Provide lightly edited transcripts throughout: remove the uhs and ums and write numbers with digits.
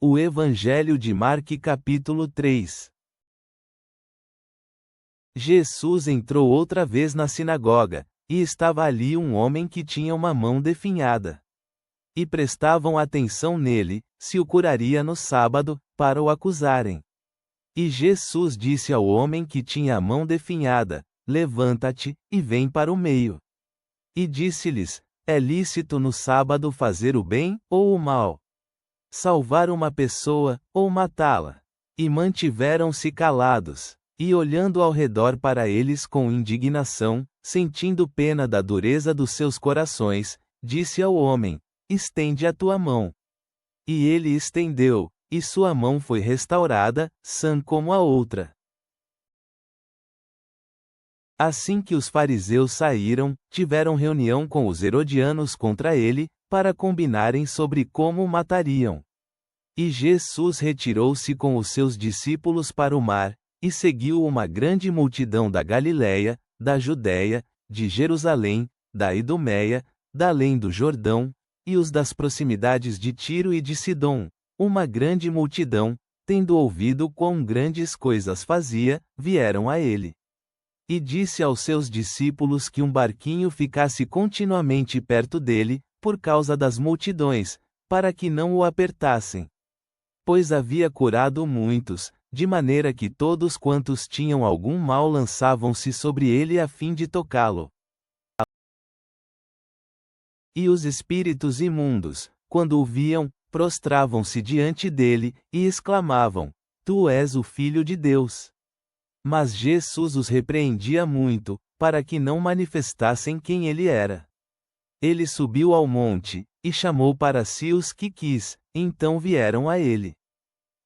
O Evangelho de Marcos capítulo 3. Jesus entrou outra vez na sinagoga, e estava ali um homem que tinha uma mão definhada. E prestavam atenção nele, se o curaria no sábado, para o acusarem. E Jesus disse ao homem que tinha a mão definhada: Levanta-te, e vem para o meio. E disse-lhes: É lícito no sábado fazer o bem, ou o mal? Salvar uma pessoa, ou matá-la? E mantiveram-se calados. E olhando ao redor para eles com indignação, sentindo pena da dureza dos seus corações, disse ao homem: Estende a tua mão. E ele estendeu, e sua mão foi restaurada, sã como a outra. Assim que os fariseus saíram, tiveram reunião com os herodianos contra ele, para combinarem sobre como o matariam. E Jesus retirou-se com os seus discípulos para o mar, e seguiu uma grande multidão da Galiléia, da Judéia, de Jerusalém, da Idumeia, da além do Jordão, e os das proximidades de Tiro e de Sidom. Uma grande multidão, tendo ouvido quão grandes coisas fazia, vieram a ele. E disse aos seus discípulos que um barquinho ficasse continuamente perto dele, por causa das multidões, para que não o apertassem. Pois havia curado muitos, de maneira que todos quantos tinham algum mal lançavam-se sobre ele a fim de tocá-lo. E os espíritos imundos, quando o viam, prostravam-se diante dele, e exclamavam: Tu és o Filho de Deus. Mas Jesus os repreendia muito, para que não manifestassem quem ele era. Ele subiu ao monte, e chamou para si os que quis, então vieram a ele.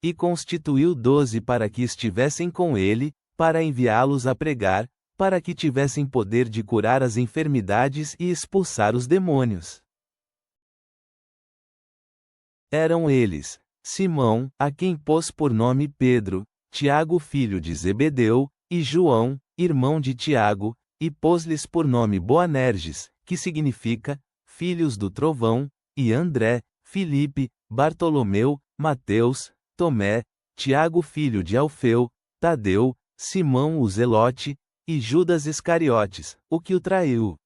E constituiu 12 para que estivessem com ele, para enviá-los a pregar, para que tivessem poder de curar as enfermidades e expulsar os demônios. Eram eles: Simão, a quem pôs por nome Pedro, Tiago filho de Zebedeu, e João, irmão de Tiago, e pôs-lhes por nome Boanerges, que significa, filhos do trovão, e André, Filipe, Bartolomeu, Mateus, Tomé, Tiago filho de Alfeu, Tadeu, Simão o Zelote, e Judas Iscariotes, o que o traiu.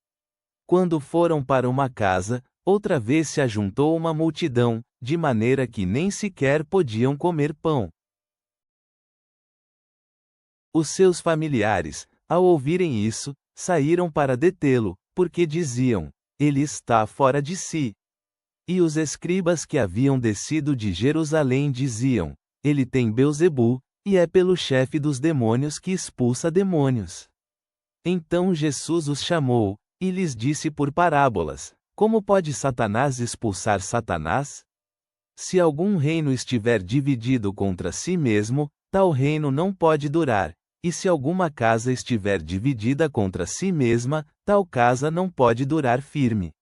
Quando foram para uma casa, outra vez se ajuntou uma multidão, de maneira que nem sequer podiam comer pão. Os seus familiares, ao ouvirem isso, saíram para detê-lo, porque diziam: Ele está fora de si. E os escribas que haviam descido de Jerusalém diziam: Ele tem Beelzebu, e é pelo chefe dos demônios que expulsa demônios. Então Jesus os chamou, e lhes disse por parábolas: Como pode Satanás expulsar Satanás? Se algum reino estiver dividido contra si mesmo, tal reino não pode durar. E se alguma casa estiver dividida contra si mesma, tal casa não pode durar firme.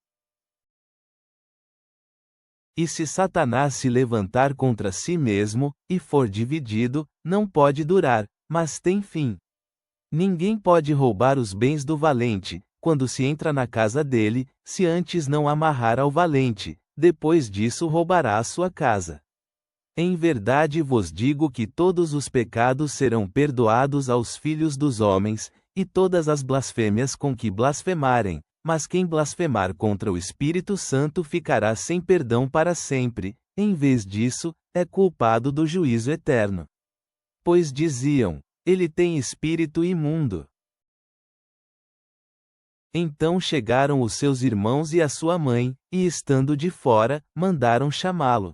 E se Satanás se levantar contra si mesmo, e for dividido, não pode durar, mas tem fim. Ninguém pode roubar os bens do valente, quando se entra na casa dele, se antes não amarrar ao valente, depois disso roubará a sua casa. Em verdade vos digo que todos os pecados serão perdoados aos filhos dos homens, e todas as blasfêmias com que blasfemarem, mas quem blasfemar contra o Espírito Santo ficará sem perdão para sempre, em vez disso, é culpado do juízo eterno. Pois diziam: Ele tem espírito imundo. Então chegaram os seus irmãos e a sua mãe, e estando de fora, mandaram chamá-lo.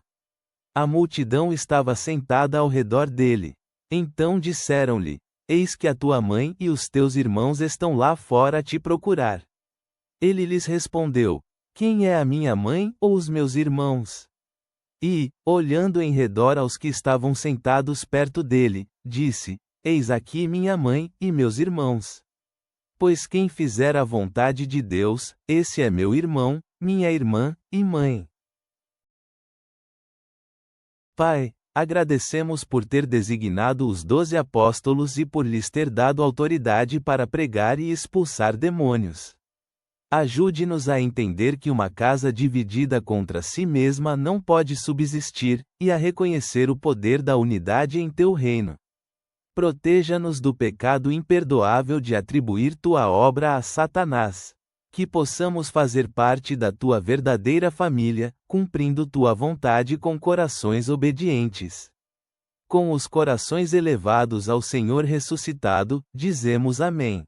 A multidão estava sentada ao redor dele. Então disseram-lhe: Eis que a tua mãe e os teus irmãos estão lá fora a te procurar. Ele lhes respondeu: Quem é a minha mãe ou os meus irmãos? E, olhando em redor aos que estavam sentados perto dele, disse: Eis aqui minha mãe e meus irmãos. Pois quem fizer a vontade de Deus, esse é meu irmão, minha irmã, e mãe. Pai, agradecemos por ter designado os 12 apóstolos e por lhes ter dado autoridade para pregar e expulsar demônios. Ajude-nos a entender que uma casa dividida contra si mesma não pode subsistir, e a reconhecer o poder da unidade em teu reino. Proteja-nos do pecado imperdoável de atribuir tua obra a Satanás. Que possamos fazer parte da tua verdadeira família, cumprindo tua vontade com corações obedientes. Com os corações elevados ao Senhor ressuscitado, dizemos amém.